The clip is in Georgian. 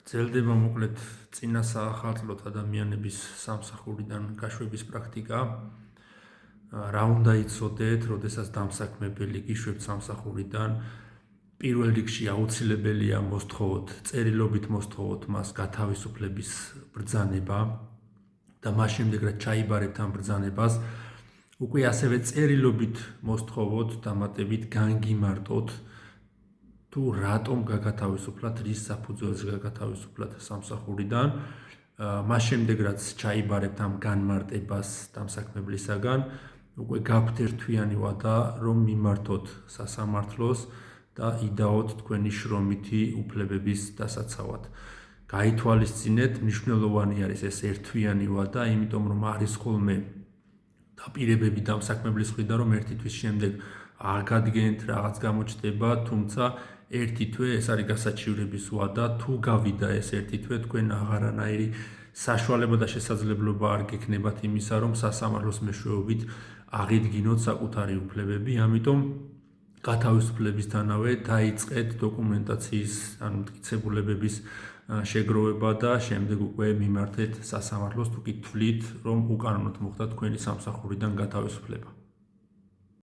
გრძელდება მოკლედ წინა საახალწლოდ ადამიანების სამსახურიდან გაშვების პრაქტიკა. რა უნდა იცოდეთ, როდესაც დამსაქმებელი გიშვებთ სამსახურიდან, პირველ რიგში აუცილებელია მოსთხოვოთ, წერილობით მოსთხოვოთ მას გათავისუფლების ბრძანება და მას შემდეგ რაც ჩაიბარებთ ამ ბრძანებას, უკვე ასევე წერილობით მოსთხოვოთ, დამატებით განგიმარტოთ თუ რატომ გაგათავისუფლათ, რის საფუძველზე გაგათავისუფლათ სამსახურიდან. მას შემდეგ რაც ჩაიბარებთ ამ განმარტებას დამსაქმებლისაგან, უკვე გაქვთ ერთთვიანი ვადა, რომ მიმართოთ სასამართლოს და იდაოთ თქვენი შრომითი უფლებების დასაცავად. გაითვალისწინეთ, მნიშვნელოვანი არის ეს ერთთვიანი ვადა, იმიტომ რომ არის ხოლმე დაპირებები დამსაქმებლის მხრიდან, რომ ერთი თვის შემდეგ აგადგენთ, რაღაც გამოჩნდება, თუმცა ერთი თვე ეს არის გასაჩივრების ვადა, თუ გავიდა ეს ერთი თვე, თქვენ აღარანაირი საშუალება და შესაძლებლობა არ გექნებათ იმისა, რომ სასამართლოს მეშვეობით აღიდგინოთ საკუთარი უფლებები, ამიტომ გათავისუფლებისთანავე დაიწყეთ დოკუმენტაციის, ანუ მტკიცებულებების შეგროვება და შემდეგ უკვე მიმართეთ სასამართლოს, თუ კი თვლით, რომ უკანონოდ მოხდა თქვენი სამსახურიდან გათავისუფლება.